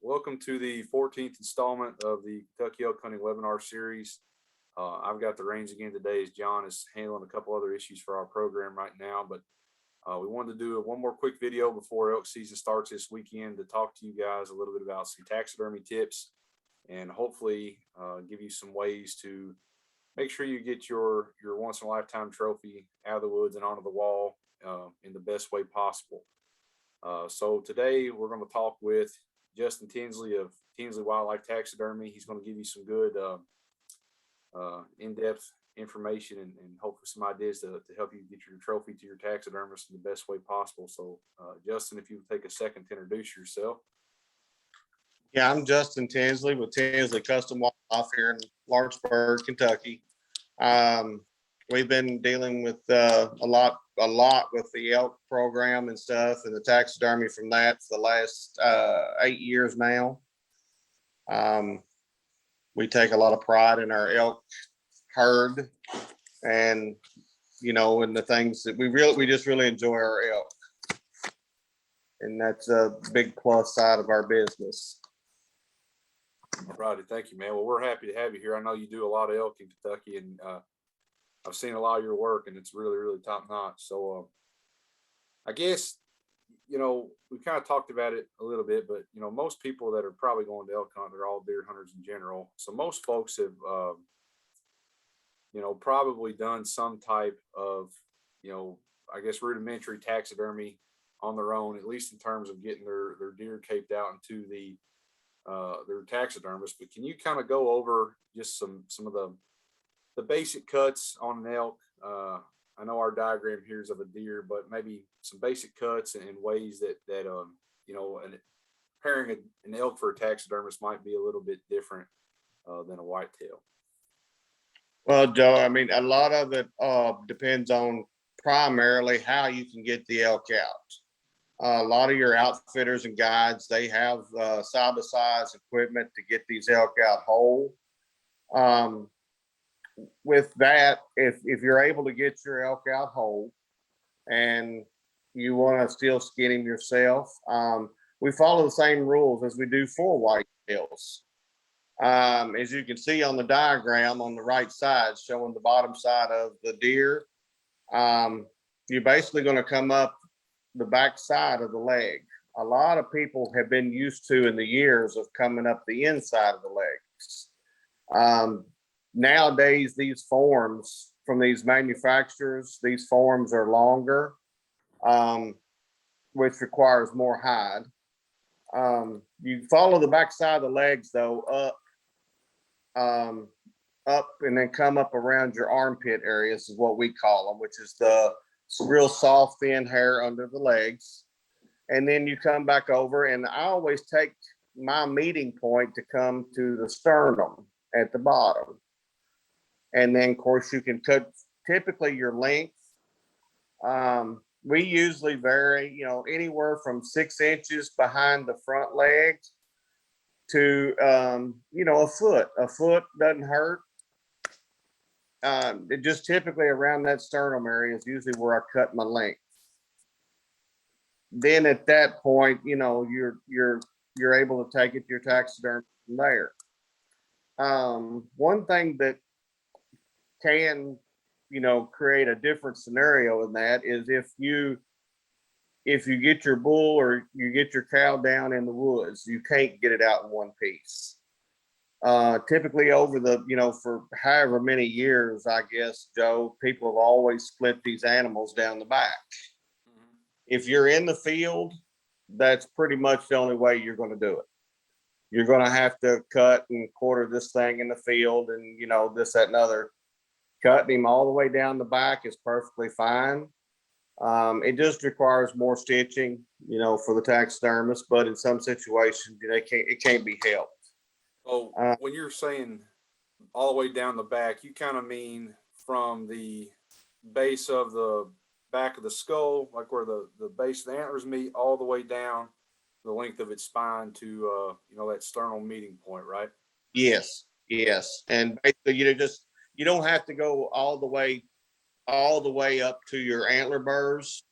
Welcome to the 14th installment of the Kentucky Elk Hunting webinar series. I've got the reins again today as John is handling a couple other issues for our program right now, but we wanted to do one more quick video before elk season starts this weekend to talk to you guys a little bit about some taxidermy tips and hopefully give you some ways to make sure you get your once in a lifetime trophy out of the woods and onto the wall in the best way possible. So today we're going to talk with Justin Tinsley of Tinsley Wildlife Taxidermy. He's going to give you some good in-depth information and hopefully some ideas to help you get your trophy to your taxidermist in the best way possible. So Justin, if you would take a second to introduce yourself. Yeah, I'm Justin Tinsley with Tinsley Custom Wildlife here in Lawrenceburg, Kentucky. We've been dealing with a lot with the elk program and stuff and the taxidermy from that for the last 8 years now. We take a lot of pride in our elk herd and, and the things that we just really enjoy our elk. And that's a big plus side of our business. All righty, thank you, man. Well, we're happy to have you here. I know you do a lot of elk in Kentucky, and I've seen a lot of your work, and it's really, really top notch. So I guess, we kind of talked about it a little bit, but, most people that are probably going to elk hunt, they're all deer hunters in general. So most folks have, probably done some type of, I guess, rudimentary taxidermy on their own, at least in terms of getting their deer caped out into their taxidermist. But can you kind of go over just some of the basic cuts on an elk? I know our diagram here is of a deer, but maybe some basic cuts and ways that pairing an elk for a taxidermist might be a little bit different than a whitetail. Well, Joe, I mean, a lot of it depends on primarily how you can get the elk out. A lot of your outfitters and guides, they have side-by-side equipment to get these elk out whole. With that, if you're able to get your elk out whole and you want to still skin him yourself, we follow the same rules as we do for whitetails. As you can see on the diagram on the right side, showing the bottom side of the deer, you're basically going to come up the back side of the leg. A lot of people have been used to in the years of coming up the inside of the legs. Nowadays, these forms from these manufacturers, these forms are longer, which requires more hide. You follow the back side of the legs though, up and then come up around your armpit areas is what we call them, which is the real soft, thin hair under the legs. And then you come back over, and I always take my meeting point to come to the sternum at the bottom. And then, of course, you can cut typically your length. We usually vary, anywhere from 6 inches behind the front legs to, a foot. A foot doesn't hurt. It just typically around that sternum area is usually where I cut my length. Then at that point, you're able to take it to your taxidermy from there. One thing that can, create a different scenario in that is if you get your bull or you get your cow down in the woods, you can't get it out in one piece. Typically over the, for however many years, I guess, Joe, people have always split these animals down the back. Mm-hmm. If you're in the field, that's pretty much the only way you're going to do it. You're going to have to cut and quarter this thing in the field and, this, that, and other. Cutting him all the way down the back is perfectly fine. It just requires more stitching, for the taxidermist, but in some situations, it can't be helped. Oh, when you're saying all the way down the back, you kind of mean from the base of the back of the skull, like where the base of the antlers meet, all the way down the length of its spine to, that sternal meeting point, right? Yes. And basically, you don't have to go all the way up to your antler burrs,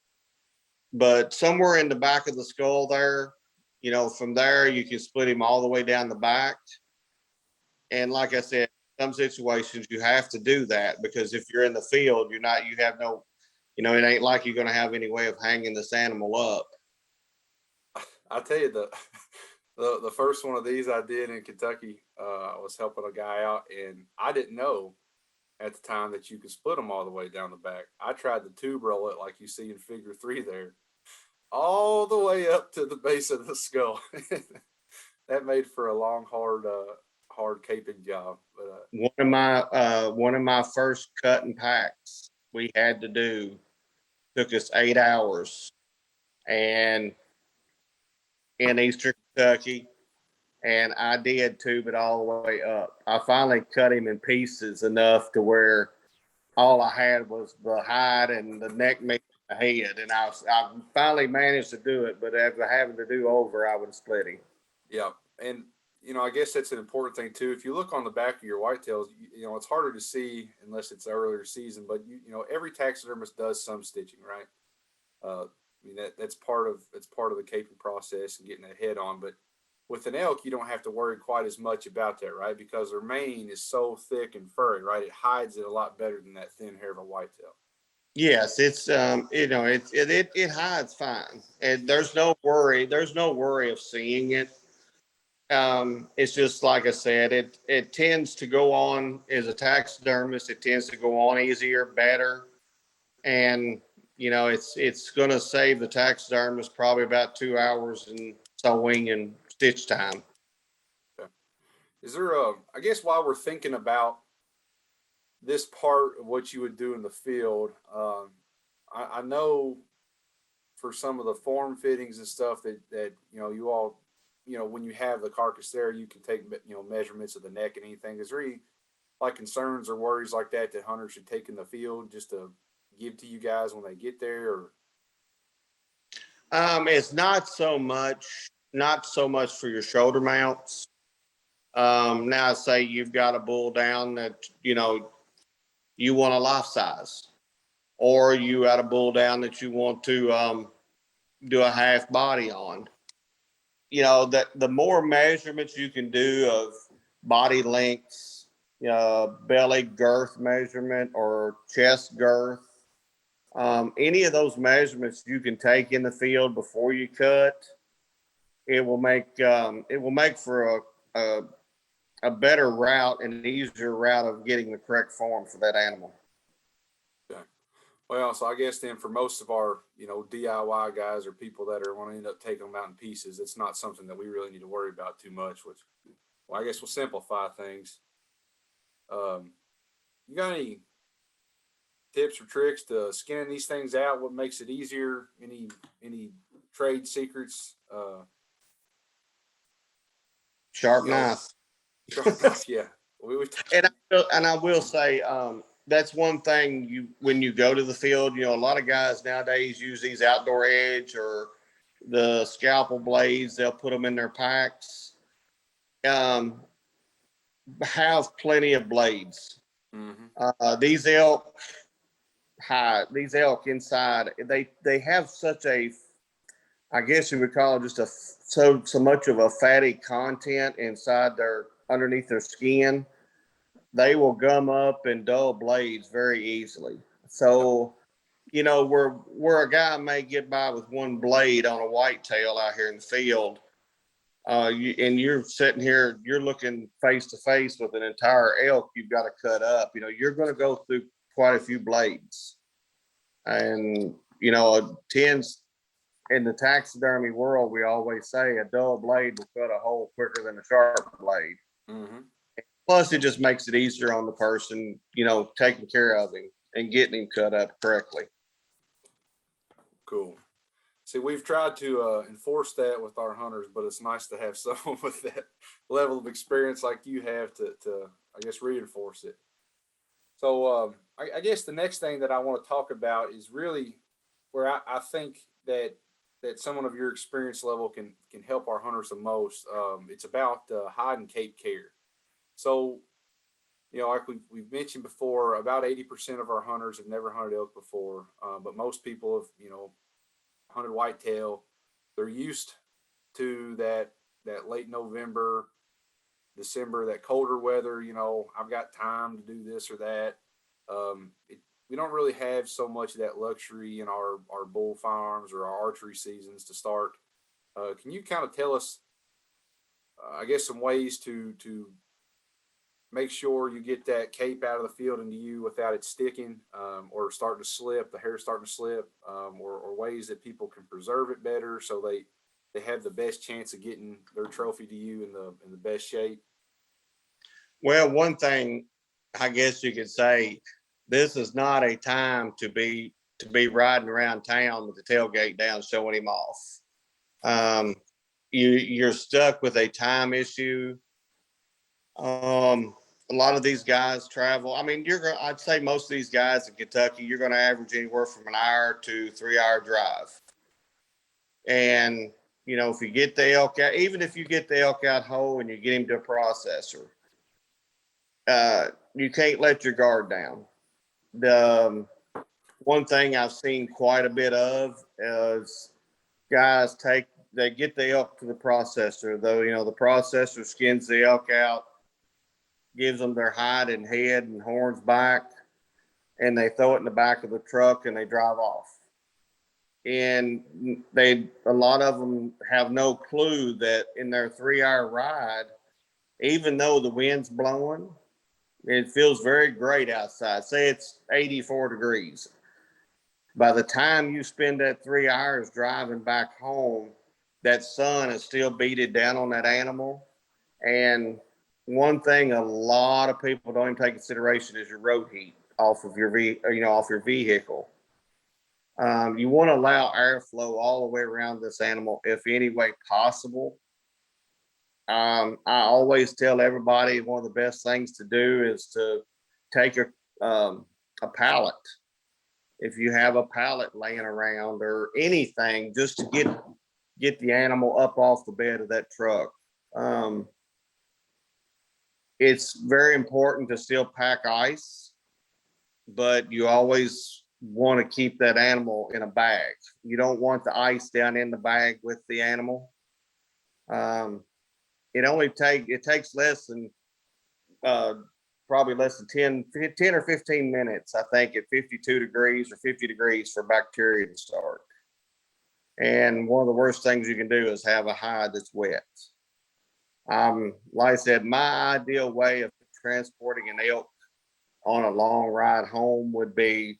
but somewhere in the back of the skull there, from there you can split him all the way down the back. And like I said, some situations you have to do that, because if you're in the field, you have no, it ain't like you're going to have any way of hanging this animal up. I tell you, the first one of these I did in Kentucky, I was helping a guy out, and I didn't know at the time that you could split them all the way down the back. I tried to tube roll it like you see in figure 3 there, all the way up to the base of the skull. That made for a long, hard caping job. But One of my first cutting packs we had to do took us 8 hours, and in Eastern Kentucky, and I did tube it all the way up. I finally cut him in pieces enough to where all I had was the hide and the neck meat and the head, and I finally managed to do it. But after having to do over, I would split him. yeah, and I guess that's an important thing too. If you look on the back of your whitetails, it's harder to see unless it's earlier season. But every taxidermist does some stitching, right? That's part of the caping process and getting that head on. But with an elk, you don't have to worry quite as much about that, right? Because their mane is so thick and furry, right? It hides it a lot better than that thin hair of a whitetail. Yes, it's it hides fine, and there's no worry. There's no worry of seeing it. It's just like I said, it tends to go on as a taxidermist. It tends to go on easier, better, and it's going to save the taxidermist probably about 2 hours in sewing and stitch time. Okay. Is there I guess while we're thinking about this part of what you would do in the field, I know for some of the form fittings and stuff that you all, when you have the carcass there, you can take measurements of the neck and anything. Is there any like concerns or worries like that hunters should take in the field just to give to you guys when they get there? Or It's not so much for your shoulder mounts. Now say you've got a bull down that you want a life size, or you got a bull down that you want to do a half body on. That the more measurements you can do of body lengths, belly girth measurement or chest girth, any of those measurements you can take in the field before you cut, it will make for a better route and an easier route of getting the correct form for that animal. okay. Well, so I guess then for most of our DIY guys or people that are want to end up taking them out in pieces, it's not something that we really need to worry about too much. Which, well, I guess we'll simplify things. You got any tips or tricks to skinning these things out? What makes it easier? Any trade secrets? Sharp knife. Sharp knife, yeah. And I will say, that's one thing when you go to the field, a lot of guys nowadays use these outdoor edge or the scalpel blades. They'll put them in their packs. Have plenty of blades. Mm-hmm. These elk inside, they have such a, I guess you would call it just so much of a fatty content inside underneath their skin. They will gum up and dull blades very easily. So, where a guy may get by with one blade on a whitetail out here in the field, and you're sitting here, you're looking face to face with an entire elk you've got to cut up. You're going to go through quite a few blades, and it tends in the taxidermy world. We always say a dull blade will cut a hole quicker than a sharp blade. Mm-hmm. Plus, it just makes it easier on the person, taking care of him and getting him cut up correctly. Cool. See, we've tried to enforce that with our hunters, but it's nice to have someone with that level of experience like you have to I guess, reinforce it. So I guess the next thing that I want to talk about is really where I think that someone of your experience level can help our hunters the most. It's about hide and cape care. So, like we've mentioned before, about 80% of our hunters have never hunted elk before, but most people have, hunted whitetail. They're used to that late November, December, that colder weather, I've got time to do this or that. We don't really have so much of that luxury in our bull farms or our archery seasons to start. Can you kind of tell us, I guess, some ways to make sure you get that cape out of the field into you without it sticking, or starting to slip, the hair starting to slip, or ways that people can preserve it better so they have the best chance of getting their trophy to you in the best shape? Well, one thing I guess you could say, this is not a time to be riding around town with the tailgate down showing him off. You're stuck with a time issue. A lot of these guys travel. I mean, I'd say most of these guys in Kentucky, you're going to average anywhere from an hour to 3 hour drive. And, if you get the elk out, even if you get the elk out whole and you get him to a processor, you can't let your guard down. The one thing I've seen quite a bit of is guys they get the elk to the processor, though, the processor skins the elk out, gives them their hide and head and horns back, and they throw it in the back of the truck and they drive off. And a lot of them have no clue that in their 3 hour ride, even though the wind's blowing, it feels very great outside. Say it's 84 degrees. By the time you spend that 3 hours driving back home, that sun is still beating down on that animal. And one thing a lot of people don't even take consideration is your road heat off of your vehicle. You want to allow airflow all the way around this animal if any way possible. I always tell everybody one of the best things to do is to take a pallet. If you have a pallet laying around or anything, just to get the animal up off the bed of that truck. It's very important to still pack ice, but you always want to keep that animal in a bag. You don't want the ice down in the bag with the animal. It takes less than probably less than 10 or 15 minutes, I think, at 52 degrees or 50 degrees for bacteria to start. And one of the worst things you can do is have a hide that's wet. Like I said, my ideal way of transporting an elk on a long ride home would be,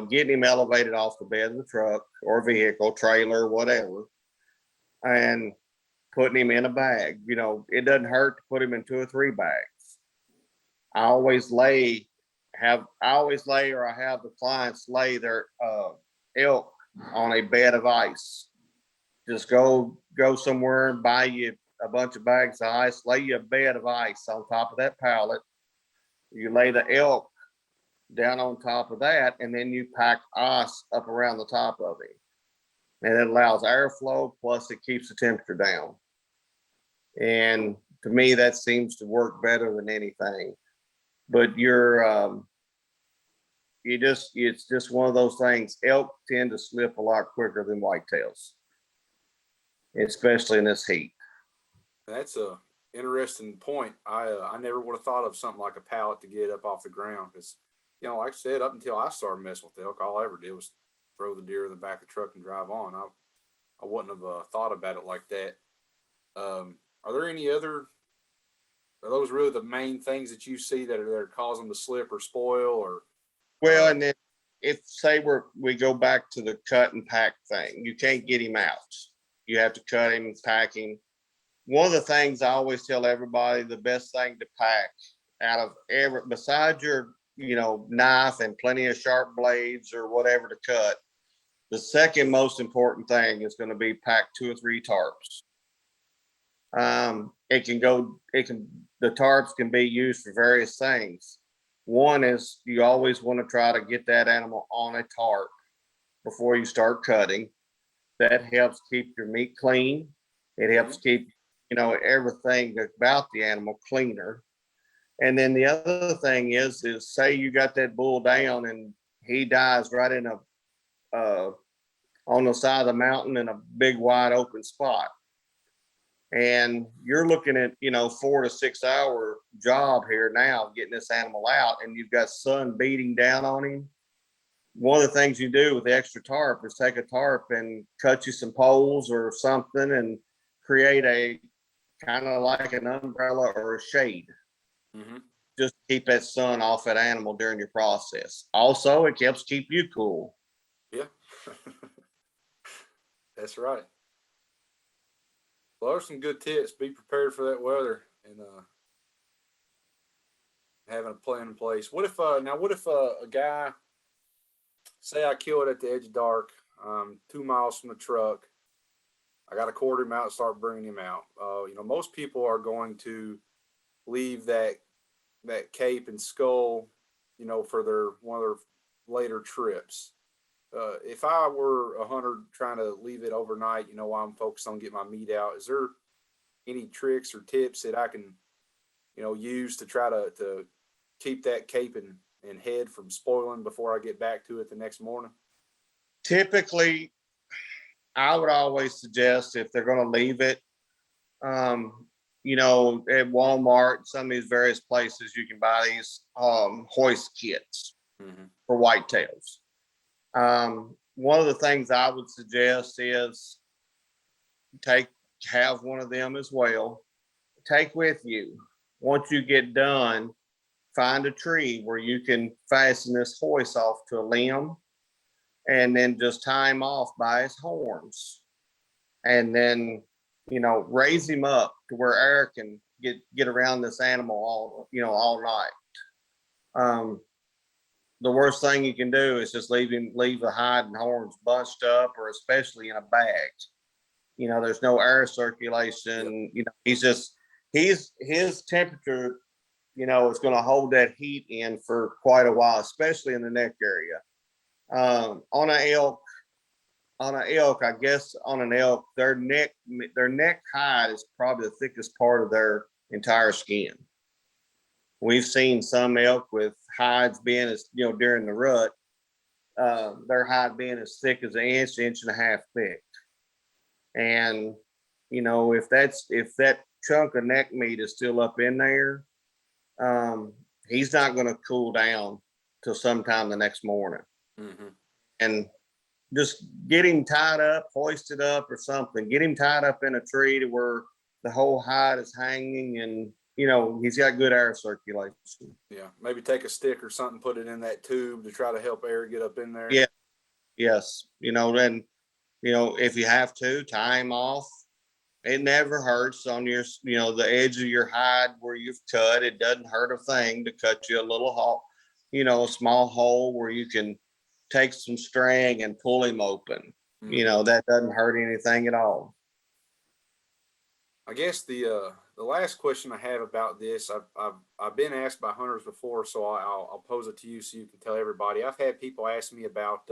getting him elevated off the bed of the truck or vehicle, trailer, whatever, and putting him in a bag. It doesn't hurt to put him in 2 or 3 bags. I always lay or I have the clients lay their elk on a bed of ice. Just go somewhere and buy you a bunch of bags of ice, lay you a bed of ice on top of that pallet. You lay the elk down on top of that, and then you pack ice up around the top of it. And it allows airflow, plus it keeps the temperature down. And to me, that seems to work better than anything. But it's just one of those things. Elk tend to slip a lot quicker than whitetails, especially in this heat. That's a interesting point. I never would have thought of something like a pallet to get up off the ground, because, like I said, up until I started messing with elk, all I ever did was throw the deer in the back of the truck and drive on. I wouldn't have thought about it like that. Are there any other? Are those really the main things that you see that are causing them to slip or spoil? Or well, and then if say we go back to the cut and pack thing, you can't get him out. You have to cut him and pack him. One of the things I always tell everybody, the best thing to pack out of besides your, knife and plenty of sharp blades or whatever to cut, the second most important thing is going to be pack 2 or 3 tarps. The tarps can be used for various things. One is you always want to try to get that animal on a tarp before you start cutting. That helps keep your meat clean. It helps keep, everything about the animal cleaner. And then the other thing is say you got that bull down and he dies right in on the side of the mountain in a big wide open spot. And you're looking at, 4 to 6 hour job here now getting this animal out, and you've got sun beating down on him. One of the things you do with the extra tarp is take a tarp and cut you some poles or something and create a kind of like an umbrella or a shade. Mm-hmm. Just keep that sun off that animal during your process. Also, it helps keep you cool. Yeah. That's right. Well, there's some good tips. Be prepared for that weather and having a plan in place. What if a guy, say I kill it at the edge of dark, 2 miles from the truck, I got to quarter him out and start bringing him out. Most people are going to leave that cape and skull, for one of their later trips. If I were a hunter trying to leave it overnight, while I'm focused on getting my meat out, is there any tricks or tips that I can, use to try to keep that cape and head from spoiling before I get back to it the next morning? Typically, I would always suggest if they're going to leave it, at Walmart, some of these various places, you can buy these hoist kits for whitetails. One of the things I would suggest is have one of them as well. Take with you. Once you get done, find a tree where you can fasten this hoist off to a limb and then just tie him off by his horns. And then, raise him up to where air can get around this animal all night. The worst thing you can do is just leave the hide and horns bunched up, or especially in a bag. There's no air circulation. His temperature, is going to hold that heat in for quite a while, especially in the neck area. On an elk, their neck hide is probably the thickest part of their entire skin. We've seen some elk with hides being as, during the rut, their hide being as thick as an inch and a half thick. And, if that chunk of neck meat is still up in there, he's not going to cool down till sometime the next morning. Mm-hmm. And just get him tied up, hoisted up or something. Get him tied up in a tree to where the whole hide is hanging and, he's got good air circulation. Yeah. Maybe take a stick or something, put it in that tube to try to help air get up in there. Yeah. Yes. Then, if you have to, tie him off. It never hurts on your, the edge of your hide where you've cut. It doesn't hurt a thing to cut you a little hole, a small hole where you can take some string and pull him open. Mm-hmm. That doesn't hurt anything at all. I guess the last question I have about this, I've been asked by hunters before, so I'll pose it to you so you can tell everybody. I've had people ask me about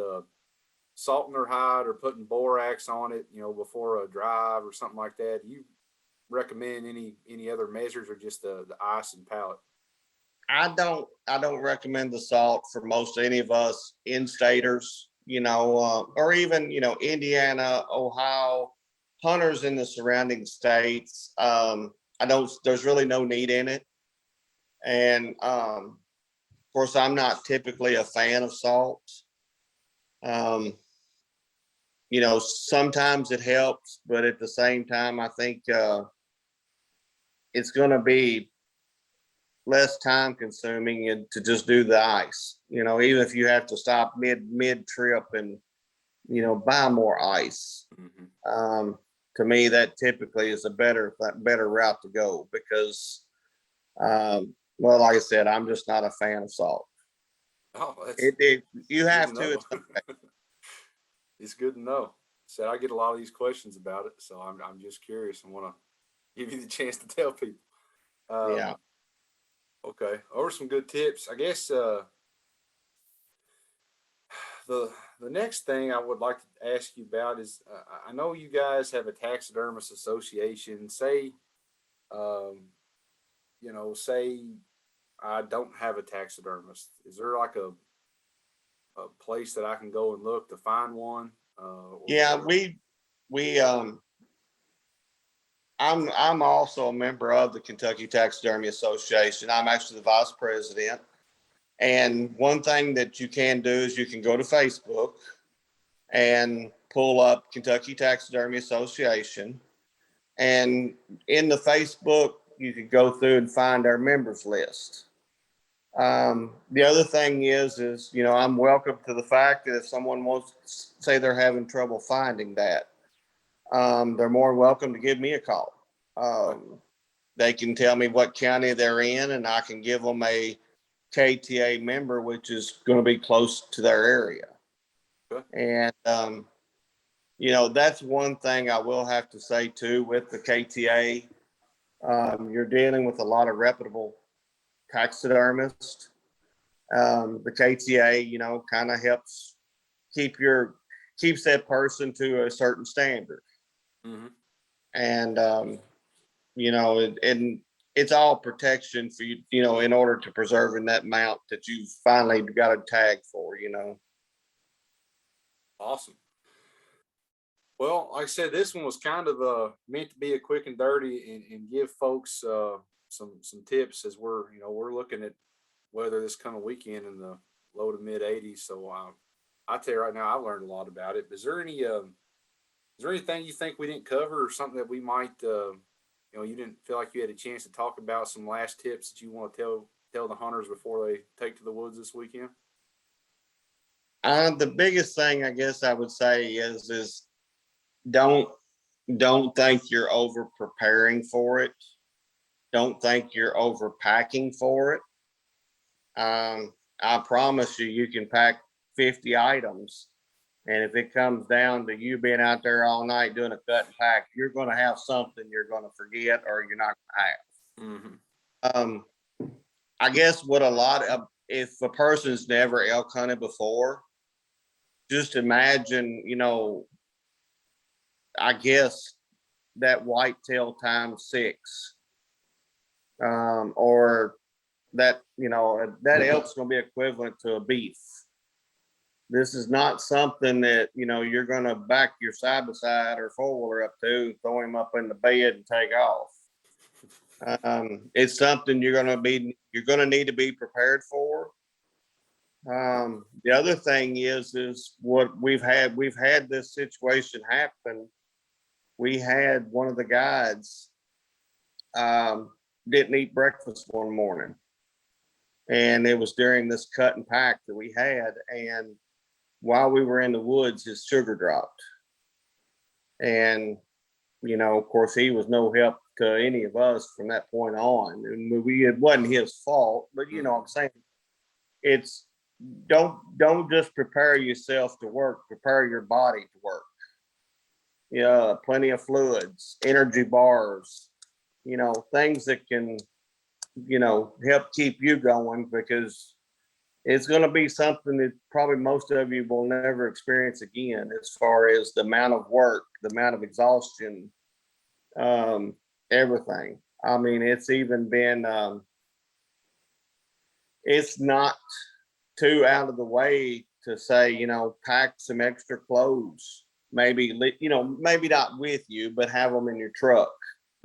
salting their hide or putting borax on it, before a drive or something like that. Do you recommend any other measures, or just the ice and pallet? I don't recommend the salt for most any of us in-staters, or even, Indiana, Ohio, hunters in the surrounding states. There's really no need in it. And, of course, I'm not typically a fan of salt. Sometimes it helps, but at the same time, I think, it's going to be less time consuming to just do the ice, even if you have to stop mid trip and, buy more ice. Mm-hmm. To me, that typically is a better route to go because, well, like I said, I'm just not a fan of salt. Oh, you have to. It's okay. It's good to know. So I get a lot of these questions about it, so I'm just curious and want to give you the chance to tell people. Yeah. Okay. Over some good tips. I guess the next thing I would like to ask you about is I know you guys have a taxidermist association. Say, say I don't have a taxidermist. Is there like a place that I can go and look to find one? Yeah, we I'm also a member of the Kentucky Taxidermy Association. I'm actually the vice president. And one thing that you can do is you can go to Facebook and pull up Kentucky Taxidermy Association. And in the Facebook, you can go through and find our members list. The other thing is, I'm welcome to the fact that if someone wants to say they're having trouble finding that, they're more welcome to give me a call. They can tell me what county they're in, and I can give them a KTA member, which is going to be close to their area. Okay. And, that's one thing I will have to say too with the KTA. You're dealing with a lot of reputable taxidermists. The KTA, kind of helps keeps that person to a certain standard. Mm-hmm. And, and it's all protection for you, in order to preserving that mount that you finally got a tag for, Awesome. Well, like I said, this one was kind of meant to be a quick and dirty and give folks some tips as we're looking at weather this coming weekend in the low to mid 80s. So I tell you right now, I've learned a lot about it. Is there anything you think we didn't cover, or something that we might you didn't feel like you had a chance to talk about, some last tips that you want to tell the hunters before they take to the woods this weekend? The biggest thing I guess I would say is don't think you're over preparing for it. Don't think you're over packing for it. I promise you can pack 50 items, and if it comes down to you being out there all night doing a cut and pack, you're going to have something you're going to forget or you're not going to have. Mm-hmm. I guess if a person's never elk hunted before, just imagine, I guess that whitetail times 6, or that elk's going to be equivalent to a beef. This is not something that, you're going to back your side by side or 4-wheeler up to, throw him up in the bed and take off. It's something you're going to need to be prepared for. The other thing is what we've had this situation happen. We had one of the guides didn't eat breakfast one morning, and it was during this cut and pack that we had, and while we were in the woods, his sugar dropped, and of course he was no help to any of us from that point on, and it wasn't his fault, but what I'm saying, it's don't just prepare yourself to work, prepare your body to work. Plenty of fluids, energy bars, things that can, help keep you going, because it's going to be something that probably most of you will never experience again, as far as the amount of work, the amount of exhaustion, everything. I mean, it's even been, it's not too out of the way to say, pack some extra clothes, maybe not with you, but have them in your truck.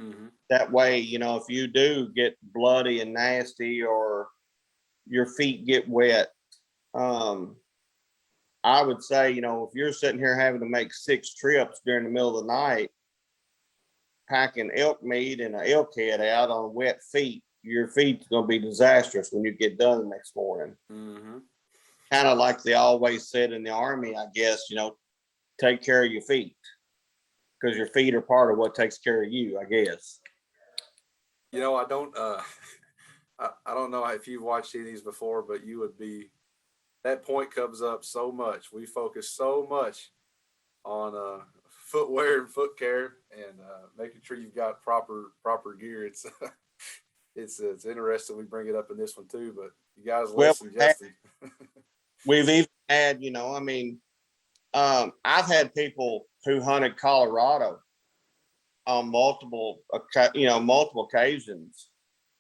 Mm-hmm. That way, if you do get bloody and nasty, or your feet get wet, I would say, if you're sitting here having to make 6 trips during the middle of the night, packing elk meat and an elk head out on wet feet, your feet's going to be disastrous when you get done the next morning. Mm-hmm. Kind of like they always said in the Army, I guess, take care of your feet, because your feet are part of what takes care of you, I guess. I don't I don't know if you've watched any of these before, but that point comes up so much. We focus so much on footwear and foot care, and making sure you've got proper gear. It's it's interesting we bring it up in this one too, but you guys listen, Justin. We've even had, I've had people who hunted Colorado on multiple occasions,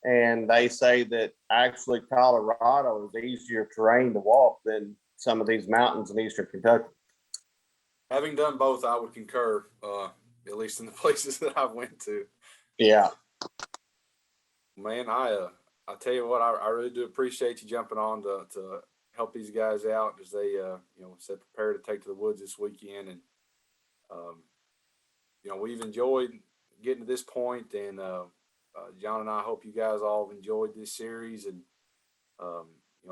and they say that actually Colorado is easier terrain to walk than some of these mountains in eastern Kentucky. Having done both, I would concur. at least in the places that I've went to. Yeah. Man, I tell you what, I really do appreciate you jumping on to help these guys out as they said prepare to take to the woods this weekend. And we've enjoyed getting to this point, and John and I hope you guys all have enjoyed this series. And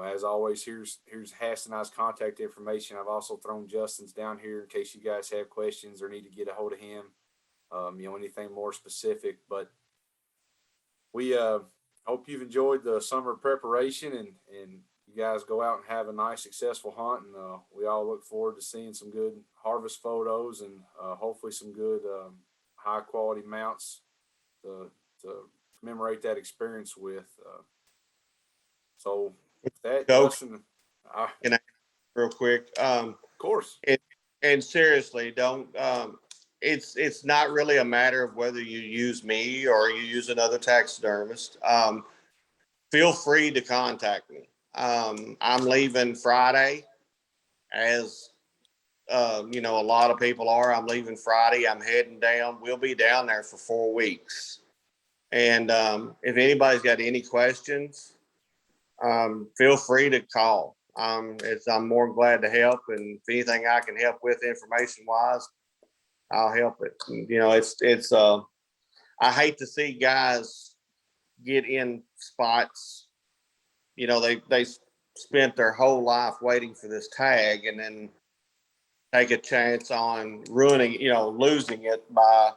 as always, here's Hass and I's contact information. I've also thrown Justin's down here in case you guys have questions or need to get a hold of him. Anything more specific, but we hope you've enjoyed the summer preparation, and you guys go out and have a nice, successful hunt. And we all look forward to seeing some good harvest photos and hopefully some good high quality mounts to commemorate that experience with. So with that, Justin, can I real quick? Of course. And seriously, don't. It's not really a matter of whether you use me or you use another taxidermist. Feel free to contact me. I'm leaving Friday, as a lot of people are. I'm leaving Friday. I'm heading down. We'll be down there for 4 weeks. And if anybody's got any questions, feel free to call. I'm more than glad to help. And if anything I can help with information wise, I'll help it. It's I hate to see guys get in spots. They spent their whole life waiting for this tag and then take a chance on ruining, losing it by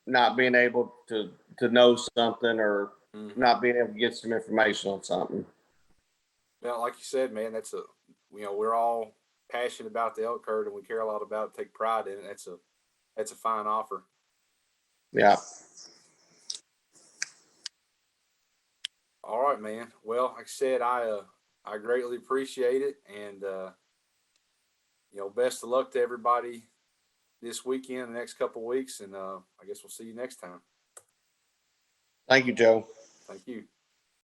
not being able to know something or not being able to get some information on something. Well, like you said, man, we're all passionate about the elk herd and we care a lot about it, take pride in it. That's a fine offer. Yeah. All right, man. Well, like I said, I greatly appreciate it, and best of luck to everybody this weekend, the next couple of weeks, and I guess we'll see you next time. Thank you, Joe. Thank you.